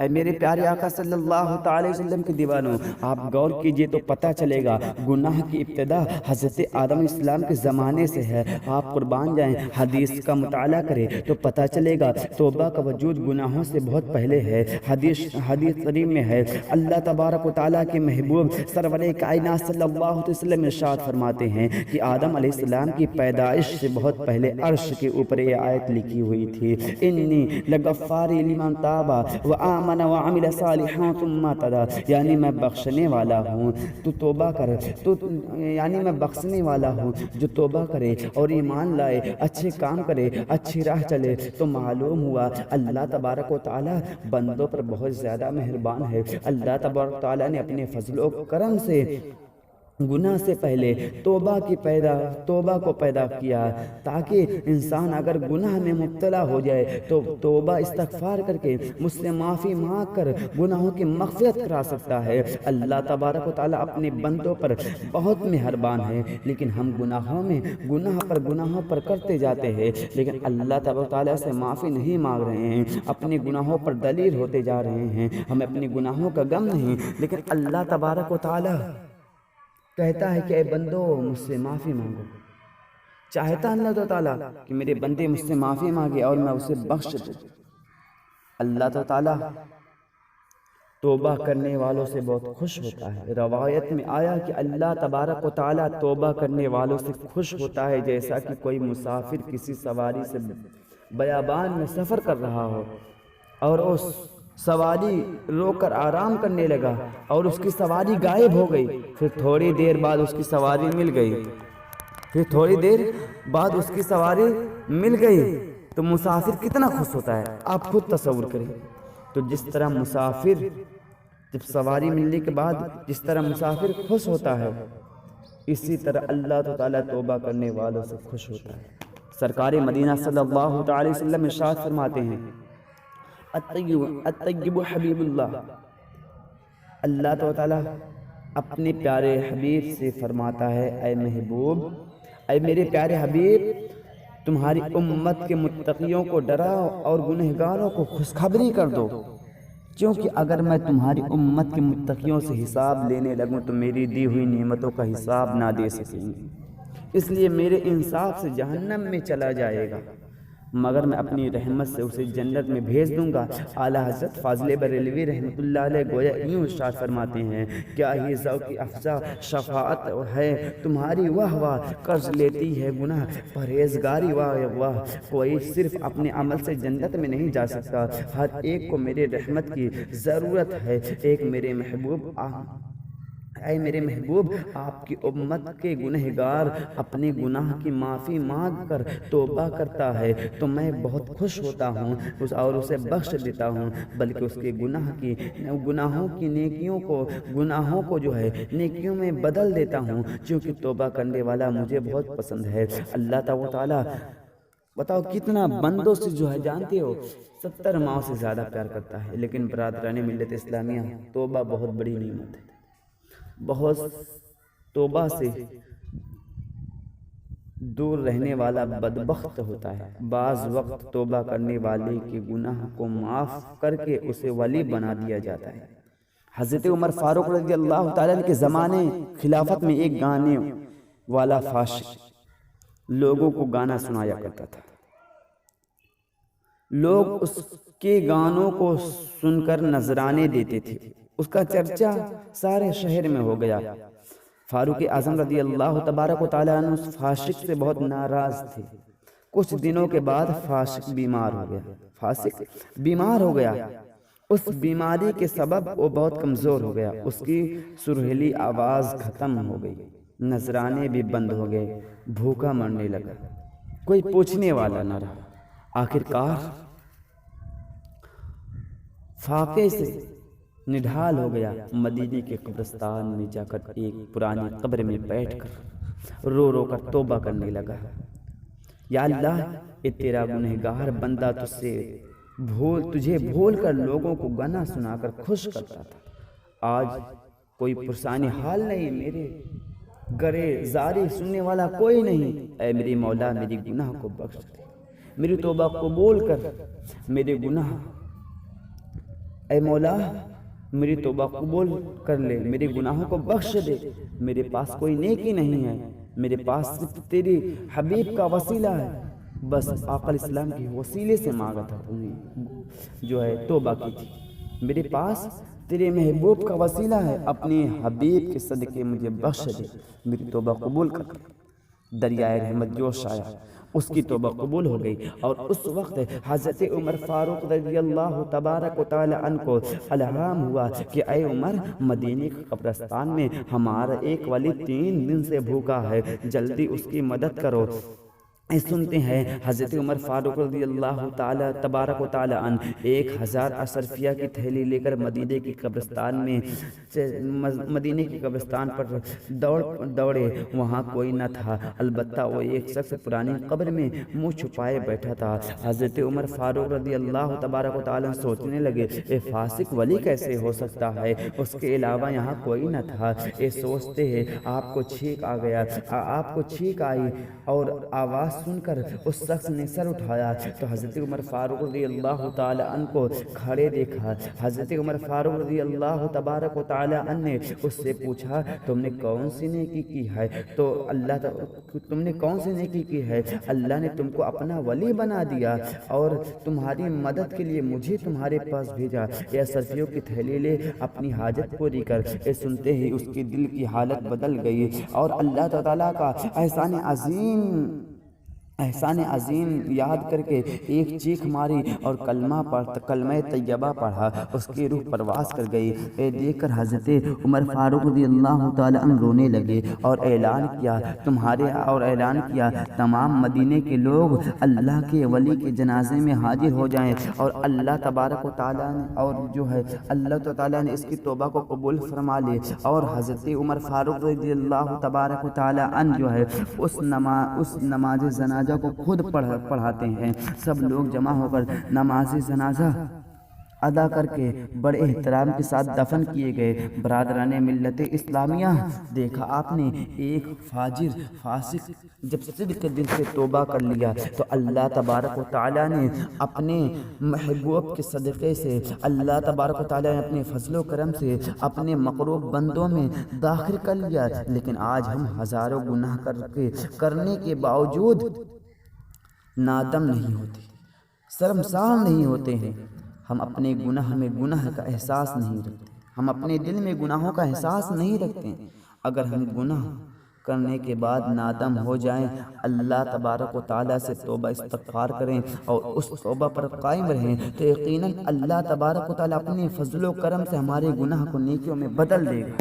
اے میرے پیارے آقا صلی اللہ تعالی وسلم کے دیوانوں، آپ غور کیجئے تو پتہ چلے گا گناہ کی ابتدا حضرت آدم علیہ السلام کے زمانے سے ہے۔ آپ قربان جائیں، حدیث کا مطالعہ کریں تو پتہ چلے گا توبہ کا وجود گناہوں سے بہت پہلے ہے۔ حدیث شریف میں ہے، اللہ تبارک و تعالیٰ کے محبوب سرور کائنات صلی اللہ علیہ وسلم ارشاد فرماتے ہیں کہ آدم علیہ السلام کی پیدائش سے بہت پہلے عرش کے اوپر یہ آیت لکھی ہوئی تھی، انی لغفاری لمن تاب وآمن وعمل صالحا ثم اہتدی، یعنی میں بخشنے والا ہوں تو توبہ کر، یعنی میں بخشنے والا ہوں جو توبہ کرے اور ایمان لائے، اچھے کام کرے، اچھی راہ چلے۔ تو معلوم ہوا اللہ تبارک و تعالیٰ بندوں پر بہت زیادہ مہربان ہے۔ اللہ تبارک و تعالیٰ نے اپنے فضل و کرم سے گناہ سے پہلے توبہ کو پیدا کیا، تاکہ انسان اگر گناہ میں مبتلا ہو جائے تو توبہ استغفار کر کے مجھ سے معافی مانگ کر گناہوں کی مغفرت کرا سکتا ہے۔ اللہ تبارک و تعالیٰ اپنے بندوں پر بہت مہربان ہے، لیکن ہم گناہوں پر کرتے جاتے ہیں، لیکن اللہ تبارک و تعالیٰ سے معافی نہیں مانگ رہے ہیں، اپنے گناہوں پر دلیر ہوتے جا رہے ہیں۔ ہمیں اپنے گناہوں کا غم نہیں، لیکن اللہ تبارک و تعالیٰ کہتا ہے کہ اے بندو مجھ سے معافی مانگو۔ چاہتا اللہ تعالیٰ کہ میرے بندے مجھ سے معافی مانگے اور میں اسے بخش دوں۔ اللہ تعالیٰ توبہ کرنے والوں سے بہت خوش ہوتا ہے۔ روایت میں آیا کہ اللہ تبارک و تعالیٰ توبہ کرنے والوں سے خوش ہوتا ہے جیسا کہ کوئی مسافر کسی سواری سے بیابان میں سفر کر رہا ہو اور اس سواری رو کر آرام کرنے لگا اور اس کی سواری غائب ہو گئی، پھر تھوڑی دیر بعد اس کی سواری مل گئی تو مسافر کتنا خوش ہوتا ہے، آپ خود تصور کریں۔ تو جس طرح مسافر جب سواری ملنے کے بعد جس طرح مسافر خوش ہوتا ہے، اسی طرح اللہ تعالیٰ توبہ کرنے والوں سے خوش ہوتا ہے۔ سرکار مدینہ صلی اللہ تعالی وسلم ارشاد فرماتے ہیں، الطیب حبیب اللہ، اللہ تعالیٰ اپنے پیارے حبیب سے فرماتا ہے، اے محبوب، اے میرے پیارے حبیب، تمہاری امت کے متقیوں کو ڈراؤ اور گنہگاروں کو خوشخبری کر دو، کیونکہ اگر میں تمہاری امت کے متقیوں سے حساب لینے لگوں تو میری دی ہوئی نعمتوں کا حساب نہ دے سکیں گے، اس لیے میرے انصاف سے جہنم میں چلا جائے گا، مگر میں اپنی رحمت سے اسے جنت میں بھیج دوں گا۔ اعلیٰ حضرت فاضل بریلوی رحمۃ اللہ علیہ گویا یوں ارشاد فرماتے ہیں، کیا ہی ذوق افزا شفاعت ہے تمہاری، واہ واہ قرض لیتی ہے گناہ پرہیزگاری، واہ واہ، کوئی صرف اپنے عمل سے جنت میں نہیں جا سکتا، ہر ایک کو میرے رحمت کی ضرورت ہے۔ ایک اے میرے محبوب، آپ کی امت کے گنہگار اپنے گناہ کی معافی مانگ کر توبہ کرتا ہے تو میں بہت خوش ہوتا ہوں اور اسے بخش دیتا ہوں، بلکہ اس کے گناہوں کو جو ہے نیکیوں میں بدل دیتا ہوں، چونکہ توبہ کرنے والا مجھے بہت پسند ہے۔ اللہ تعالیٰ بتاؤ کتنا بندوں سے جو ہے جانتے ہو 70 ماہ سے زیادہ پیار کرتا ہے، لیکن برادران ملت اسلامیہ توبہ بہت بڑی نعمت ہے۔ بہت توبہ سے دور رہنے والا بدبخت ہوتا ہے۔ بعض وقت توبہ کرنے والے کے گناہ کو معاف کر کے اسے ولی بنا دیا جاتا ہے۔ حضرت عمر فاروق رضی اللہ تعالیٰ کے زمانے خلافت میں ایک گانے والا فاسق لوگوں کو گانا سنایا کرتا تھا۔ لوگ اس کے گانوں کو سن کر نذرانے دیتے تھے، اس کا چرچا سارے شہر میں ہو گیا۔ فاروق اعظم رضی اللہ تبارک و تعالیٰ عنہ اس فاسق سے بہت ناراض تھے۔ کچھ دنوں کے بعد فاسق بیمار ہو گیا۔ اس بیماری کے سبب وہ بہت کمزور ہو گیا، اس کی سریلی آواز ختم ہو گئی، نذرانے بھی بند ہو گئے، بھوکا مرنے لگا، کوئی پوچھنے والا نہ رہا۔ آخرکار فاقے سے نڈھال ہو گیا، مدینے کے قبرستان میں جا کر ایک پرانی قبر میں بیٹھ کر رو رو کر توبہ کرنے لگا، یا اللہ، یہ تیرا گنہگار بندہ تجھے بھول کر لوگوں کو گانا سنا کر خوش کرتا تھا، آج کوئی پرسانی حال نہیں، میرے گرے زاری سننے والا کوئی نہیں، اے میری مولا میری گناہ کو بخش دے، میری توبہ قبول کر، میرے گناہ اے مولا میری توبہ قبول کر لے، میرے گناہوں کو بخش دے، میرے پاس کوئی نیکی نہیں ہے، میرے پاس صرف تیری حبیب کا وسیلہ ہے، بس آقا الاسلام کے وسیلے سے مانگا تھا، جو ہے توبہ کی تھی، میرے پاس تیرے محبوب کا وسیلہ ہے، اپنے حبیب کے صدقے مجھے بخش دے، میری توبہ قبول کر لے۔ دریائے رحمت جوش آیا، اس کی توبہ قبول ہو گئی، اور اس وقت حضرت عمر فاروق رضی اللہ تبارک و تعالی عنہ کو الہام ہوا کہ اے عمر، مدینے کے قبرستان میں ہمارا ایک ولی 3 دن سے بھوکا ہے، جلدی اس کی مدد کرو۔ سنتے ہیں حضرت عمر فاروق رضی اللہ تعالی تبارک و تعالی عنہ 1000 اشرفیہ کی تھیلی لے کر مدینے کی قبرستان پر دوڑے، وہاں کوئی نہ تھا، البتہ وہ ایک شخص پرانی قبر میں منہ چھپائے بیٹھا تھا۔ حضرت عمر فاروق رضی اللہ تبارک و تعالی عنہ سوچنے لگے، اے فاسق ولی کیسے ہو سکتا ہے، اس کے علاوہ یہاں کوئی نہ تھا۔ یہ سوچتے ہیں آپ کو چھینک آئی اور آواز سن کر اس شخص نے سر اٹھایا تو حضرت عمر فاروق رضی اللہ تعالی عنہ کو کھڑے دیکھا۔ حضرت عمر فاروق رضی اللہ تبارک و تعالی عنہ نے اس سے پوچھا، تم نے کون سی نیکی کی ہے؟ تو اللہ نے تم کو اپنا ولی بنا دیا اور تمہاری مدد کے لیے مجھے تمہارے پاس بھیجا، یا اشرفیوں کی تھیلی لے اپنی حاجت پوری کر۔ یہ سنتے ہی اس کی دل کی حالت بدل گئی اور اللہ تعالیٰ کا احسان عظیم یاد کر کے ایک چیخ ماری اور کلمہ طیبہ پڑھا، اس کی روح پرواز کر گئی۔ یہ دیکھ کر حضرت عمر فاروق رضی اللہ تعالی عنہ رونے لگے اور اعلان کیا تمام مدینے کے لوگ اللہ کے ولی کے جنازے میں حاضر ہو جائیں، اور اللہ تبارک و تعالی نے اس کی توبہ کو قبول فرما لے۔ اور حضرت عمر فاروق رضی اللہ تبارک و تعالی عنہ جو ہے اس نماز جنازہ کو خود پڑھاتے ہیں۔ سب لوگ جمع ہو کر نماز جنازہ ادا کر کے بڑے احترام کے ساتھ دفن کیے گئے۔ برادران ملت اسلامیہ، دیکھا آپ نے، ایک فاسق جب صدق دل سے توبہ کر لیا تو اللہ تبارک و تعالیٰ نے اپنے محبوب کے صدقے سے، اللہ تبارک و تعالیٰ نے اپنے فضل و کرم سے اپنے مقروب بندوں میں داخل کر لیا۔ لیکن آج ہم ہزاروں گناہ کرنے کے باوجود نادم نہیں ہوتے، شرمسار نہیں ہوتے ہیں۔ ہم اپنے گناہ میں گناہ کا احساس نہیں رکھتے، ہم اپنے دل میں گناہوں کا احساس نہیں رکھتے۔ اگر ہم گناہ کرنے کے بعد نادم ہو جائیں، اللہ تبارک و تعالیٰ سے توبہ استغفار کریں اور اس توبہ پر قائم رہیں، تو یقیناً اللہ تبارک و تعالیٰ اپنے فضل و کرم سے ہمارے گناہ کو نیکیوں میں بدل دے گا۔